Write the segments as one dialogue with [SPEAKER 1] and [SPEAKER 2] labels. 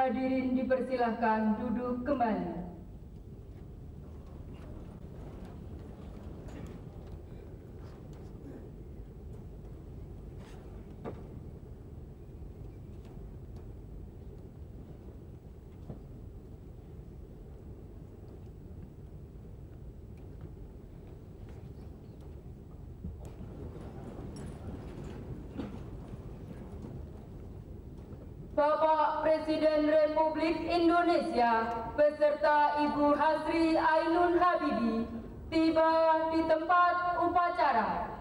[SPEAKER 1] Hadirin dipersilahkan duduk kembali. Bapak Presiden Republik Indonesia beserta Ibu Hasri Ainun Habibie tiba di tempat upacara.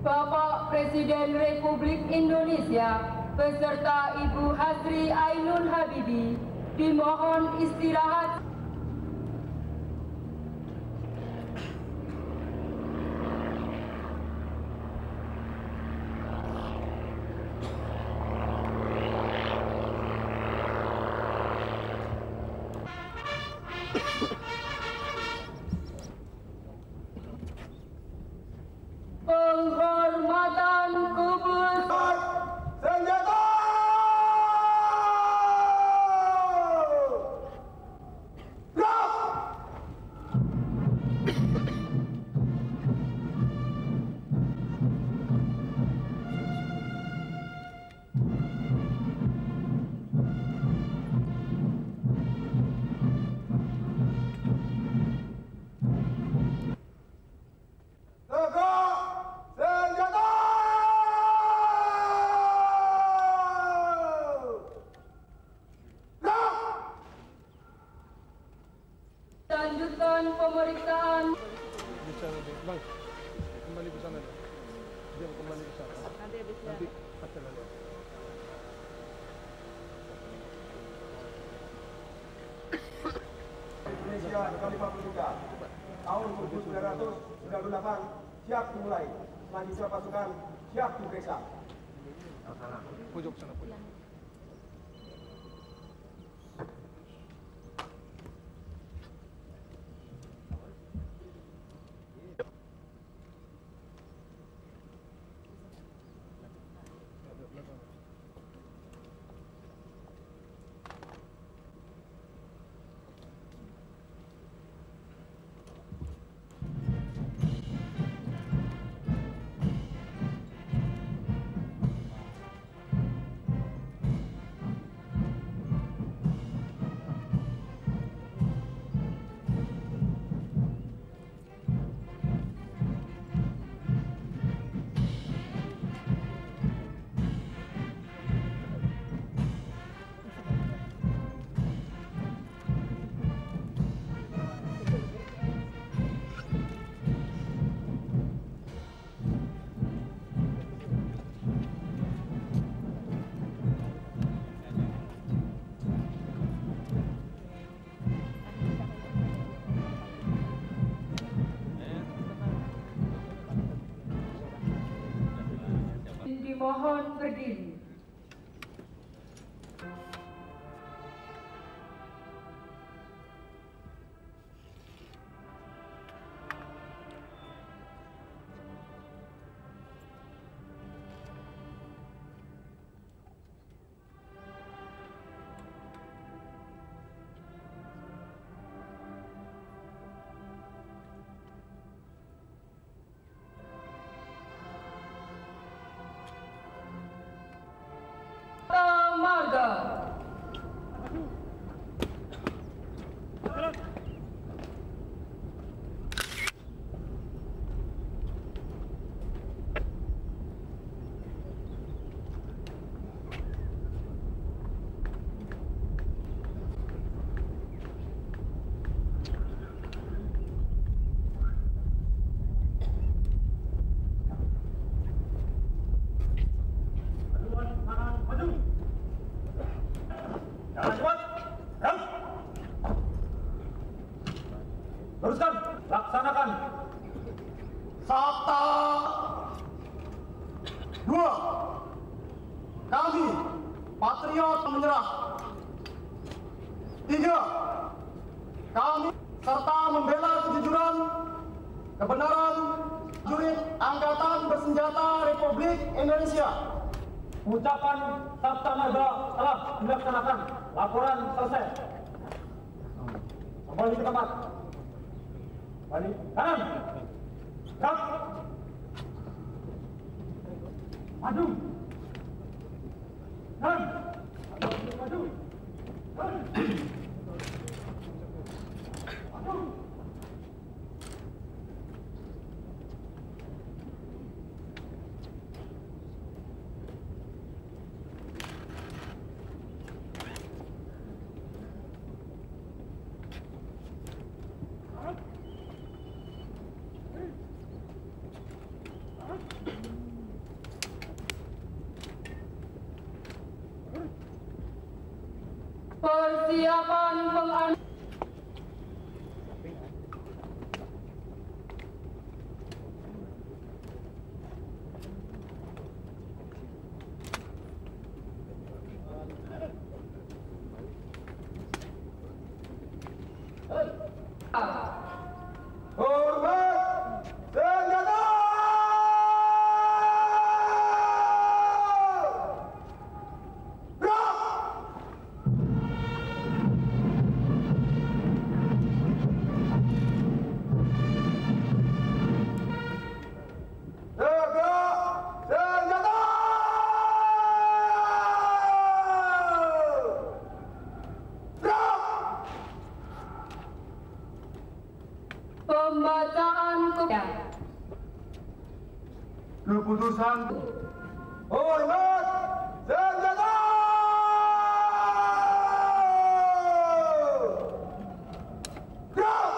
[SPEAKER 1] Bapak Presiden Republik Indonesia beserta Ibu Hasri Ainun Habibie dimohon istirahat. Penghormatan kubur
[SPEAKER 2] senjata.
[SPEAKER 1] Lanjutkan pemeriksaan.
[SPEAKER 3] Bang, kembali ke sana. Dia kembali ke sana. Nanti pasti lalu.
[SPEAKER 2] Indonesia K53 tahun 1998 siap dimulai. Selanjutnya pasukan siap diperiksa.
[SPEAKER 3] Pojok sana, pojok.
[SPEAKER 4] patriot menyerah. 3. Kami serta membela kejujuran, kebenaran prajurit Angkatan Bersenjata Republik Indonesia.
[SPEAKER 2] Ucapan Sabta Marga telah dilaksanakan. Laporan selesai. Kembali ke tempat. Balik kanan. Gerak. Maju. Kanan. Maju. Kanan. Maju.
[SPEAKER 1] Persiapan pengantar.
[SPEAKER 2] Hormat senjata!
[SPEAKER 1] Pembacaan
[SPEAKER 2] Keputusan hormat senjata! Gerak!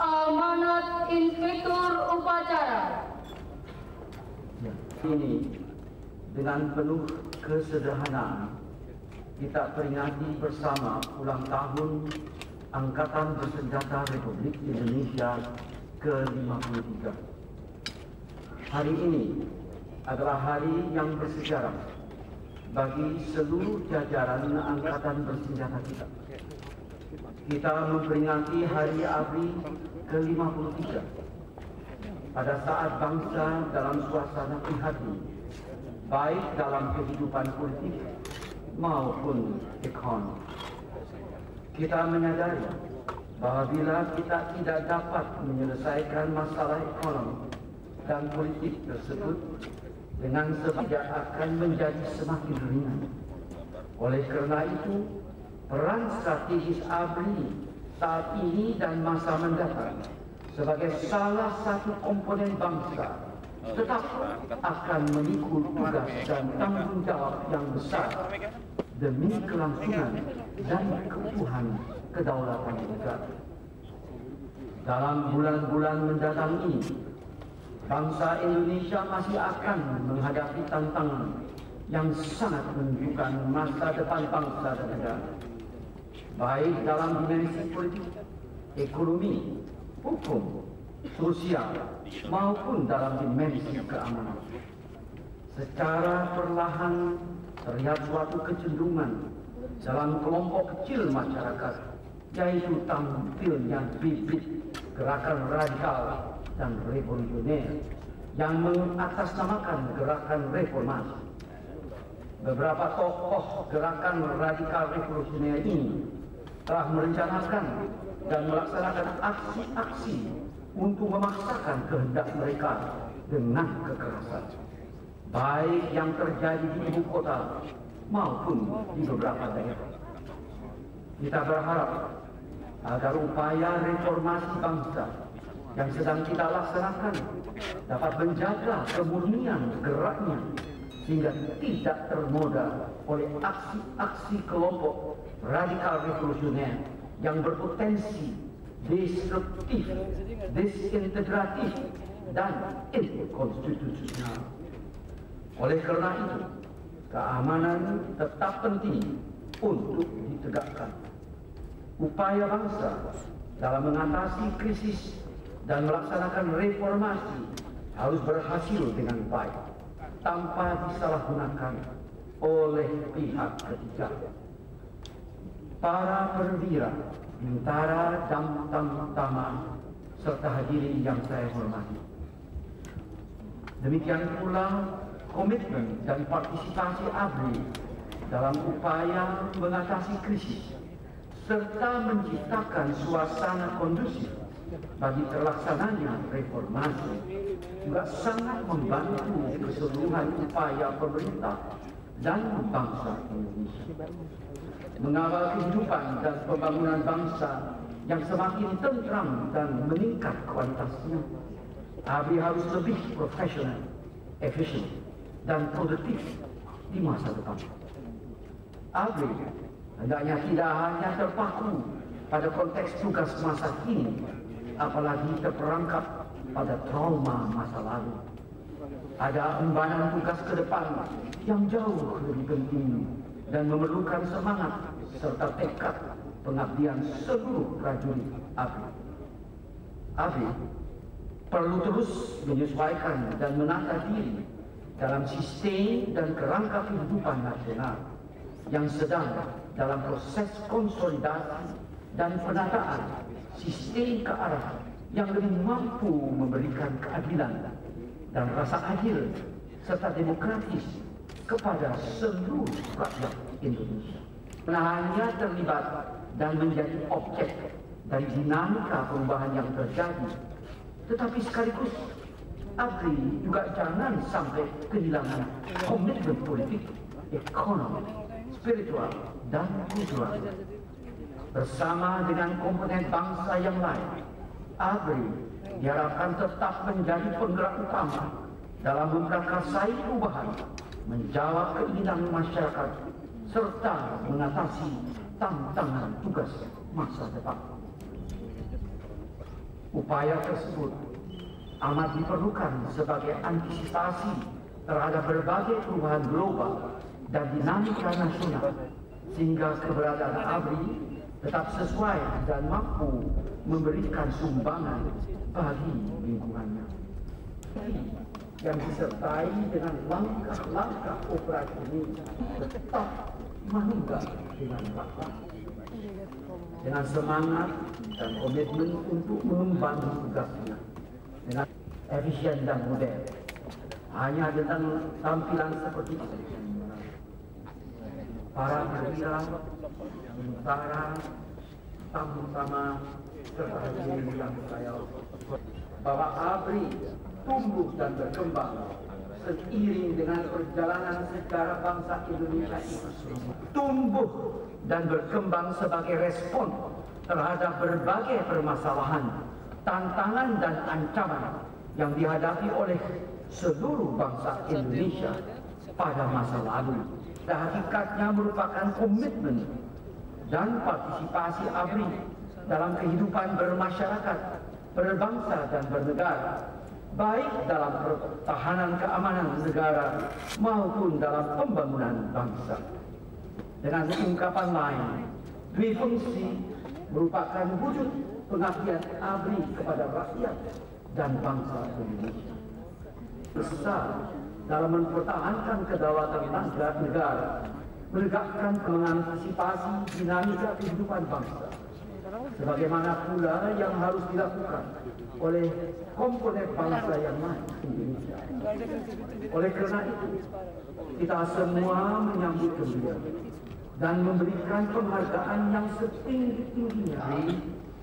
[SPEAKER 1] Amanat Inspektur Upacara.
[SPEAKER 5] Ini dengan penuh kesederhanaan kita peringati bersama ulang tahun Angkatan Bersenjata Republik Indonesia ke-53. Hari ini adalah hari yang bersejarah bagi seluruh jajaran Angkatan Bersenjata kita. Kita memperingati Hari ABRI ke-53 pada saat bangsa dalam suasana prihatin, baik dalam kehidupan politik maupun ekonomi. Kita menyadari bahwa bila kita tidak dapat menyelesaikan masalah ekonomi dan politik tersebut, dengan sebijak akan menjadi semakin ringan. Oleh kerana itu, peran strategis ABRI saat ini dan masa mendatang sebagai salah satu komponen bangsa tetap akan memikul tugas dan tanggung jawab yang besar demi kelangsungan dan keutuhan kedaulatan negara. Dalam bulan-bulan mendatang ini, bangsa Indonesia masih akan menghadapi tantangan yang sangat menunjukkan masa depan bangsa dan negara, baik dalam dimensi politik, ekonomi, hukum, sosial, maupun dalam dimensi keamanan. Secara perlahan terlihat suatu kecenderungan dalam kelompok kecil masyarakat, yaitu tampilnya bibit gerakan radikal dan revolusioner yang mengatasnamakan gerakan reformasi. Beberapa tokoh gerakan radikal revolusioner ini telah merencanakan dan melaksanakan aksi-aksi untuk memaksakan kehendak mereka dengan kekerasan, baik yang terjadi di ibu kota maupun di beberapa daerah. Kita berharap agar upaya reformasi bangsa yang sedang kita laksanakan dapat menjaga kemurnian geraknya sehingga tidak ternoda oleh aksi-aksi kelompok radikal revolusioner yang berpotensi destruktif, disintegratif, dan inkonstitusional. Oleh karena itu, keamanan tetap penting untuk ditegakkan. Upaya bangsa dalam mengatasi krisis dan melaksanakan reformasi harus berhasil dengan baik tanpa disalahgunakan oleh pihak ketiga. Para perwira, bintara dan tamu-tamu serta hadirin yang saya hormati. Demikian pula komitmen dan partisipasi ABRI dalam upaya mengatasi krisis serta menciptakan suasana kondusif bagi terlaksananya reformasi juga sangat membantu keseluruhan upaya pemerintah dan bangsa Indonesia. Mengawal kehidupan dan pembangunan bangsa yang semakin tentram dan meningkat kualitasnya, ABRI harus lebih profesional, efisien, dan produktif di masa depan. ABRI hendaknya tidak hanya terpaku pada konteks tugas masa kini, apalagi terperangkap pada trauma masa lalu. Ada embanan tugas ke depan yang jauh lebih penting dan memerlukan semangat serta tekad pengabdian seluruh prajurit ABRI. ABRI perlu terus menyesuaikan dan menata diri dalam sistem dan kerangka kehidupan nasional yang sedang dalam proses konsolidasi dan penataan sistem ke arah yang lebih mampu memberikan keadilan dan rasa adil serta demokratis kepada seluruh rakyat Indonesia. Hanya terlibat dan menjadi objek dari dinamika perubahan yang terjadi, tetapi sekaligus ABRI juga jangan sampai kehilangan komitmen politik, ekonomi, spiritual, dan kultural. Bersama dengan komponen bangsa yang lain, ABRI diharapkan tetap menjadi penggerak utama dalam memprakarsai perubahan, menjawab keinginan masyarakat, serta mengatasi tantangan tugas masa depan. Upaya tersebut amat diperlukan sebagai antisipasi terhadap berbagai perubahan global dan dinamika nasional, sehingga keberadaan ABRI tetap sesuai dan mampu memberikan sumbangan bagi lingkungannya, yang disertai dengan langkah-langkah operasional tetap menunggak dengan rakyat, dengan semangat dan komitmen untuk mengemban tugasnya dengan efisien dan modern. Hanya dengan tampilan seperti itu, para perwira, bintara, tamu-tamu serta hadirin yang saya bahwa ABRI tumbuh dan berkembang seiring dengan perjalanan sejarah bangsa Indonesia itu. Tumbuh dan berkembang sebagai respon terhadap berbagai permasalahan, tantangan dan ancaman yang dihadapi oleh seluruh bangsa Indonesia pada masa lalu. Dan hakikatnya merupakan komitmen dan partisipasi ABRI dalam kehidupan bermasyarakat, berbangsa dan bernegara, baik dalam pertahanan keamanan negara maupun dalam pembangunan bangsa. Dengan ungkapan lain, dwi fungsi merupakan wujud pengabdian ABRI kepada rakyat dan bangsa Indonesia. Besar dalam mempertahankan kedaulatan negara, menegakkan mengantisipasi dinamika kehidupan bangsa, sebagaimana pula yang harus dilakukan oleh komponen bangsa yang lain Indonesia. Oleh karena itu, kita semua menyambut gembira dan memberikan penghargaan yang setinggi-tingginya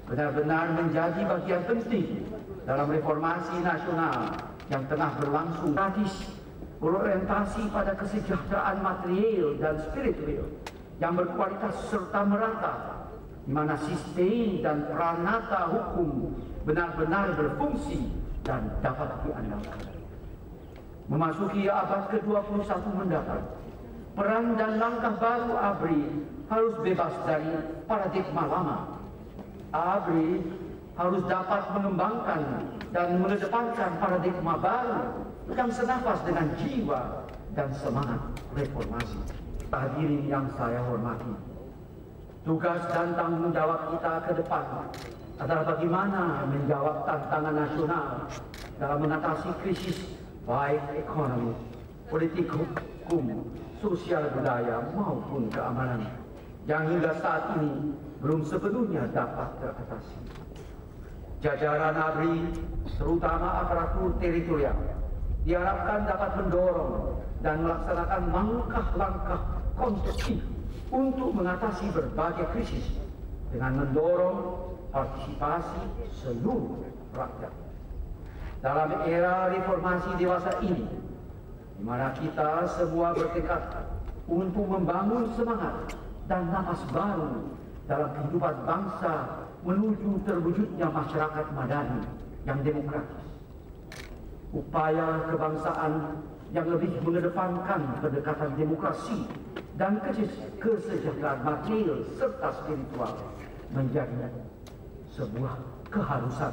[SPEAKER 5] benar-benar menjadi bagian penting dalam reformasi nasional yang tengah berlangsung. Gratis berorientasi pada kesejahteraan material dan spiritual yang berkualitas serta merata, di mana sistem dan peranata hukum benar-benar berfungsi dan dapat diandalkan. Memasuki abad ke-21 mendatang, peran dan langkah baru ABRI harus bebas dari paradigma lama. ABRI harus dapat mengembangkan dan mengedepankan paradigma baru yang senafas dengan jiwa dan semangat reformasi. Hadirin yang saya hormati, tugas dan tanggung jawab kita ke depan adalah bagaimana menjawab tantangan nasional dalam mengatasi krisis baik ekonomi, politik, hukum, sosial budaya maupun keamanan yang hingga saat ini belum sepenuhnya dapat teratasi. Jajaran ABRI, terutama aparatur teritorial, diharapkan dapat mendorong dan melaksanakan langkah-langkah konstruktif untuk mengatasi berbagai krisis dengan mendorong partisipasi seluruh rakyat. Dalam era reformasi dewasa ini, di mana kita semua bertekad untuk membangun semangat dan napas baru dalam kehidupan bangsa menuju terwujudnya masyarakat madani yang demokratis. Upaya kebangsaan yang lebih mengedepankan pendekatan demokrasi dan kesejahteraan material serta spiritual menjadi sebuah keharusan.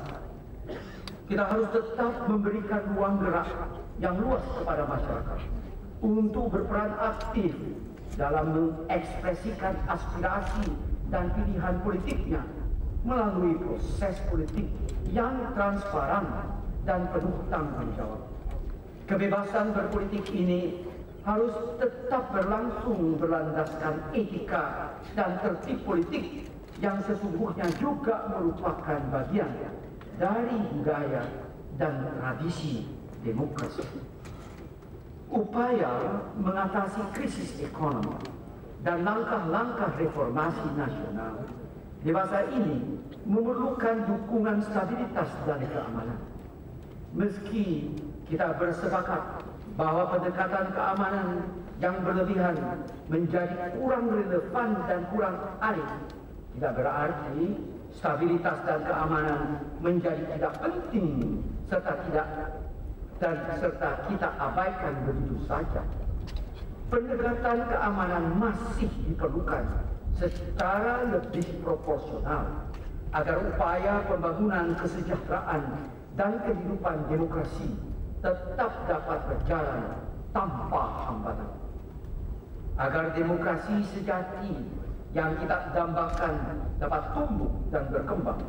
[SPEAKER 5] Kita harus tetap memberikan ruang gerak yang luas kepada masyarakat untuk berperan aktif dalam mengekspresikan aspirasi dan pilihan politiknya melalui proses politik yang transparan dan penuh tanggung jawab. Kebebasan berpolitik ini harus tetap berlangsung berlandaskan etika dan tertib politik yang sesungguhnya juga merupakan bagian dari budaya dan tradisi demokrasi. Upaya mengatasi krisis ekonomi dan langkah-langkah reformasi nasional dewasa ini memerlukan dukungan stabilitas dan keamanan. Meski kita bersepakat bahwa pendekatan keamanan yang berlebihan menjadi kurang relevan dan kurang arif, tidak berarti stabilitas dan keamanan menjadi tidak penting serta kita abaikan begitu saja. Pendekatan keamanan masih diperlukan secara lebih proporsional agar upaya pembangunan kesejahteraan dan kehidupan demokrasi tetap dapat berjalan tanpa hambatan. Agar demokrasi sejati yang kita dambakan dapat tumbuh dan berkembang,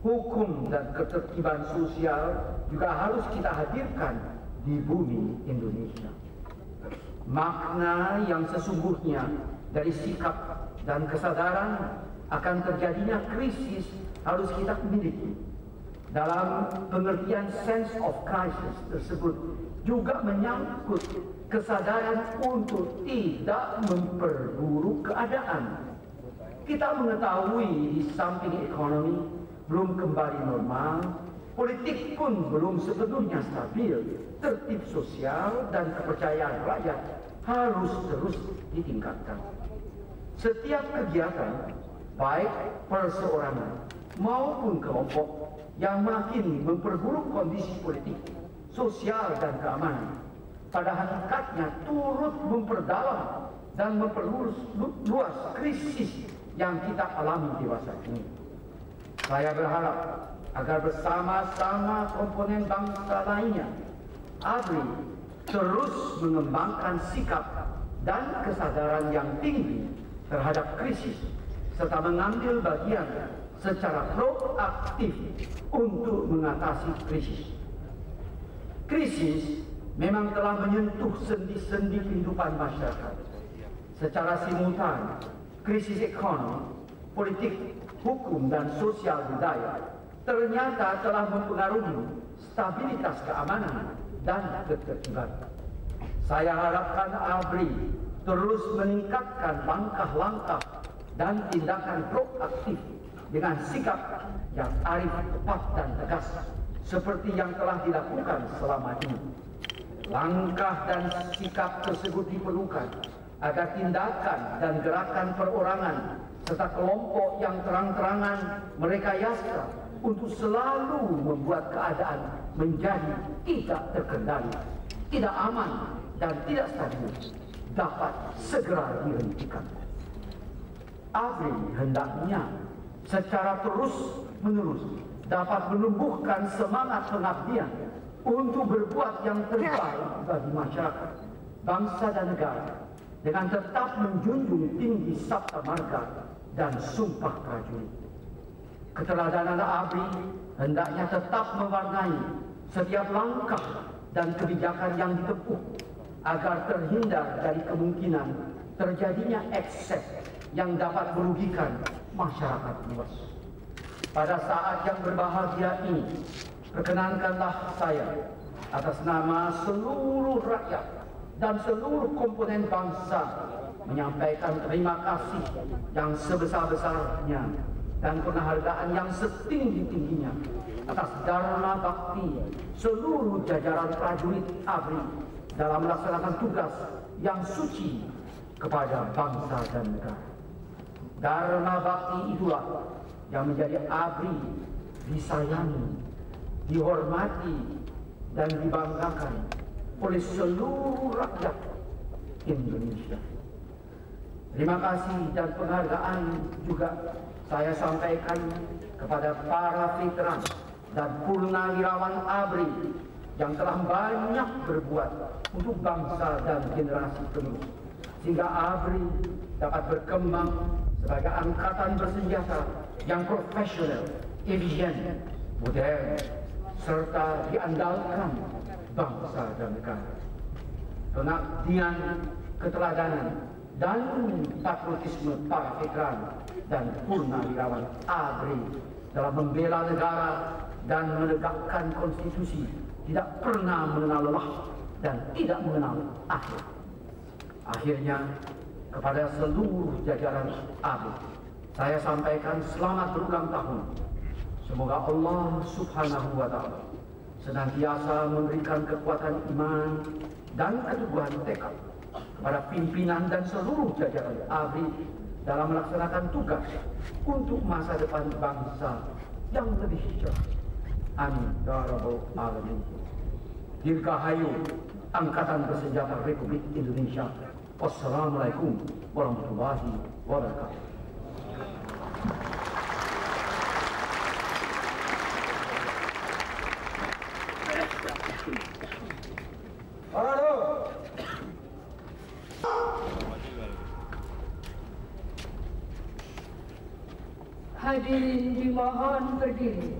[SPEAKER 5] hukum dan ketertiban sosial juga harus kita hadirkan di bumi Indonesia. Makna yang sesungguhnya dari sikap dan kesadaran akan terjadinya krisis harus kita miliki. Dalam pengertian sense of crisis tersebut juga menyangkut kesadaran untuk tidak memperburuk keadaan. Kita mengetahui di samping ekonomi belum kembali normal, politik pun belum sepenuhnya stabil, tertib sosial dan kepercayaan rakyat harus terus ditingkatkan. Setiap kegiatan, baik perseorangan maupun kelompok yang makin memperburuk kondisi politik, sosial dan keamanan, pada hakikatnya turut memperdalam dan memperluas krisis yang kita alami dewasa ini. Saya berharap agar bersama-sama komponen bangsa lainnya, ABRI terus mengembangkan sikap dan kesadaran yang tinggi terhadap krisis, serta mengambil bagian secara proaktif untuk mengatasi krisis. Krisis memang telah menyentuh sendi-sendi kehidupan masyarakat. Secara simultan, krisis ekonomi, politik, hukum, dan sosial budaya ternyata telah mempengaruhi stabilitas keamanan dan ketertiban. Saya harapkan ABRI terus meningkatkan langkah-langkah dan tindakan proaktif dengan sikap yang arif, tepat, dan tegas seperti yang telah dilakukan selama ini. Langkah dan sikap tersebut diperlukan agar tindakan dan gerakan perorangan serta kelompok yang terang-terangan merekayasa untuk selalu membuat keadaan menjadi tidak terkendali, tidak aman, dan tidak stabil, dapat segera dihentikan. ABRI hendaknya secara terus-menerus dapat menumbuhkan semangat pengabdian untuk berbuat yang terbaik bagi masyarakat, bangsa dan negara, dengan tetap menjunjung tinggi sabta marga dan sumpah prajurit. Keteladanan ABRI hendaknya tetap mewarnai setiap langkah dan kebijakan yang ditempuh agar terhindar dari kemungkinan terjadinya ekses yang dapat merugikan masyarakat luas. Pada saat yang berbahagia ini, perkenankanlah saya atas nama seluruh rakyat dan seluruh komponen bangsa menyampaikan terima kasih yang sebesar-besarnya dan penghargaan yang setinggi-tingginya atas dharma bakti seluruh jajaran prajurit ABRI dalam melaksanakan tugas yang suci kepada bangsa dan negara. Dharma bakti itulah yang menjadi ABRI disayangi, dihormati, dan dibanggakan oleh seluruh rakyat Indonesia. Terima kasih dan penghargaan juga saya sampaikan kepada para veteran dan purnawirawan ABRI yang telah banyak berbuat untuk bangsa dan generasi penerus, sehingga ABRI dapat berkembang sebagai angkatan bersenjata yang profesional, efisien, modern, serta diandalkan bangsa dan negara. Pengabdian, keteladanan, dan patriotisme para veteran dan purnawirawan ABRI dalam membela negara dan menegakkan konstitusi tidak pernah mengenal lelah dan tidak mengenal akhir. Akhirnya, kepada seluruh jajaran ABRI, saya sampaikan selamat berulang tahun. Semoga Allah Subhanahu wa Ta'ala senantiasa memberikan kekuatan iman dan keteguhan tekad kepada pimpinan dan seluruh jajaran ABRI dalam melaksanakan tugas untuk masa depan bangsa yang lebih cerah. Amin ya rabbal alamin. Dirgahayu Angkatan Bersenjata Republik Indonesia. Wassalamualaikum warahmatullahi wabarakatuh.
[SPEAKER 1] Hadirin dimohon berdiri.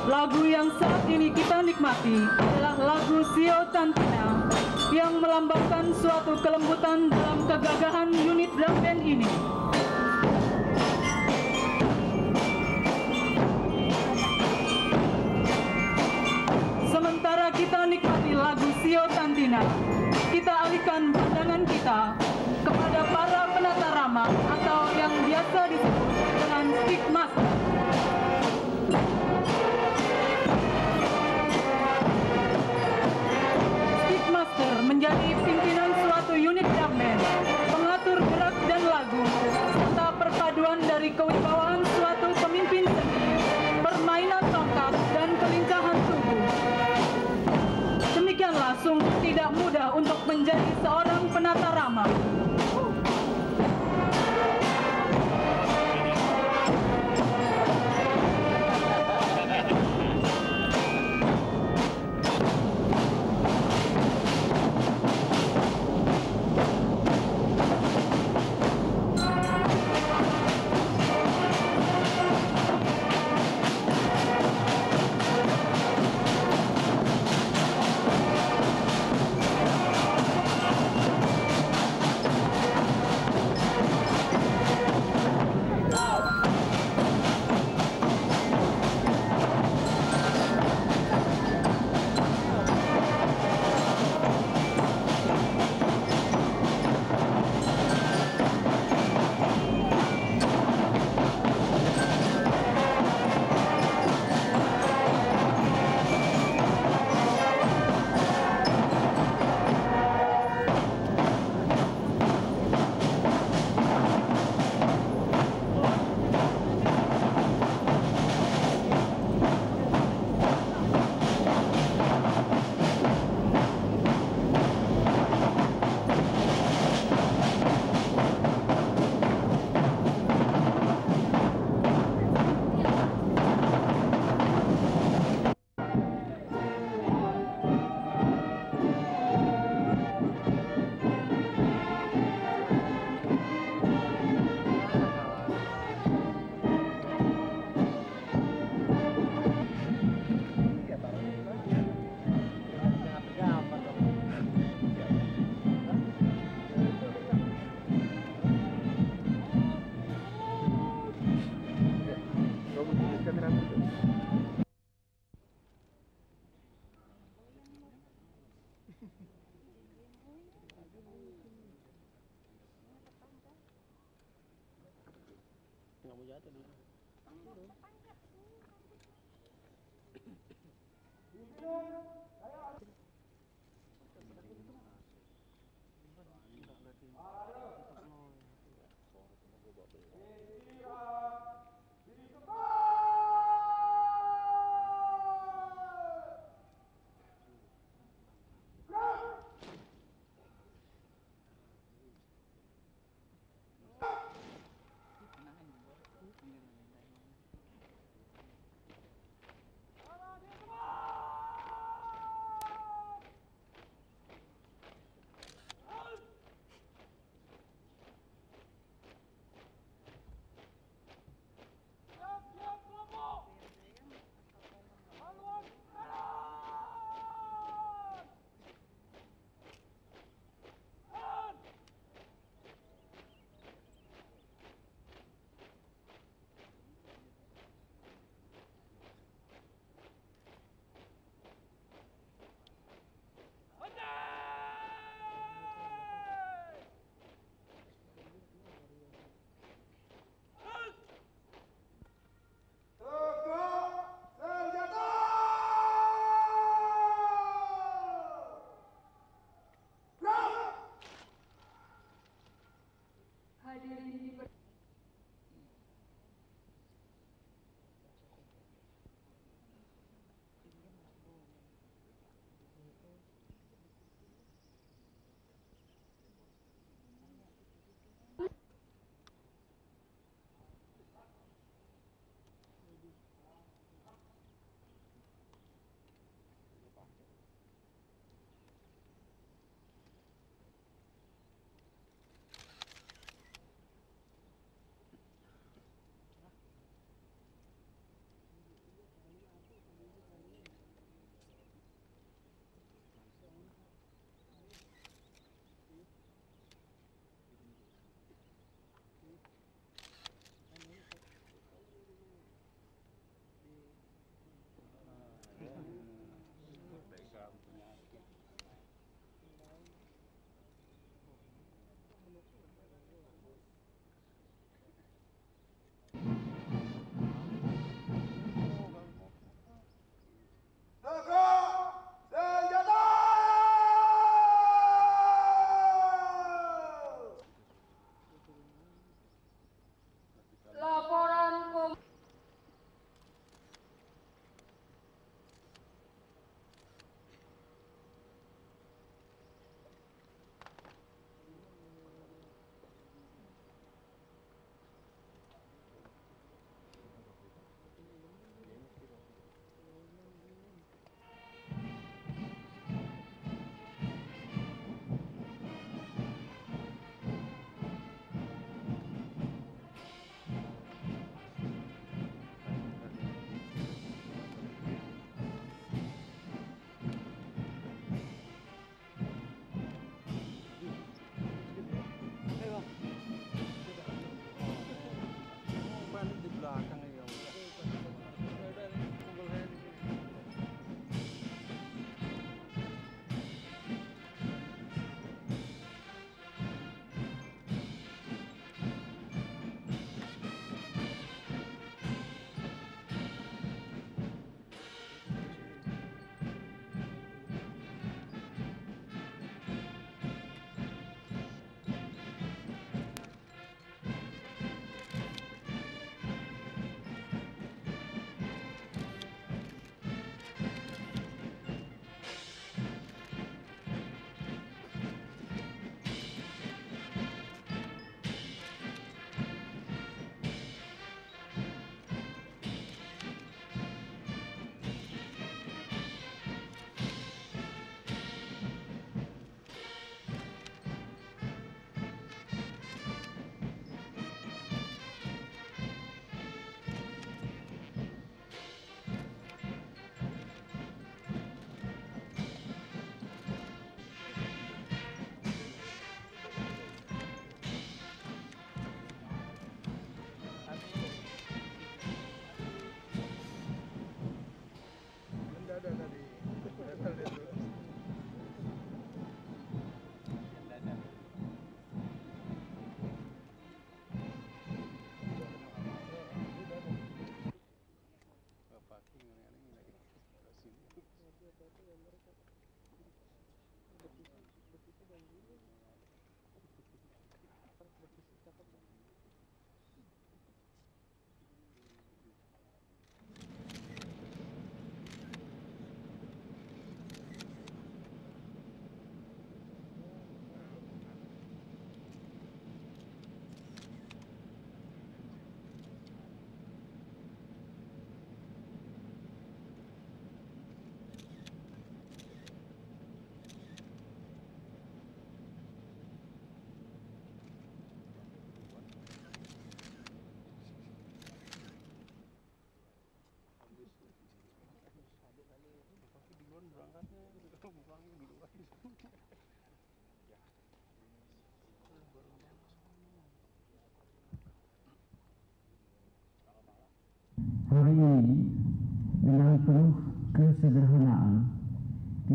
[SPEAKER 6] Lagu yang saat ini kita nikmati adalah lagu Sio Tantina yang melambangkan suatu kelembutan dalam kegagahan unit drum band ini. Sementara kita nikmati lagu Sio Tantina, kita alihkan pandangan kita kepada para penata rama atau yang biasa disebut dengan stick master. Menjadi pimpinan suatu unit drum band, pengatur gerak dan lagu, serta perpaduan dari kewibawaan suatu pemimpin seni, permainan tongkat dan kelincahan tubuh. Demikianlah sungguh tidak mudah untuk menjadi seorang penata rama.
[SPEAKER 1] Hadirin di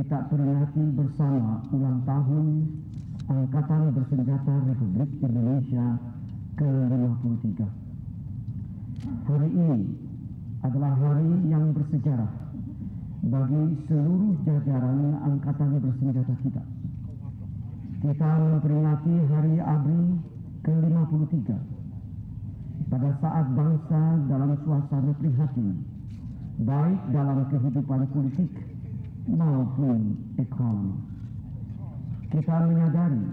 [SPEAKER 5] kita peringati bersama ulang tahun Angkatan Bersenjata Republik Indonesia ke-53. Hari ini adalah hari yang bersejarah bagi seluruh jajaran Angkatan Bersenjata kita. Kita memperingati Hari ABRI ke-53 pada saat bangsa dalam suasana prihatin, baik dalam kehidupan politik maupun ekonomi. Kita menyadari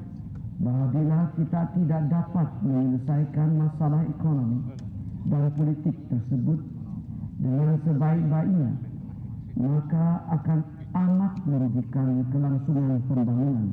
[SPEAKER 5] bahwa bila kita tidak dapat menyelesaikan masalah ekonomi dan politik tersebut dengan sebaik-baiknya, maka akan amat merugikan kelangsungan pembangunan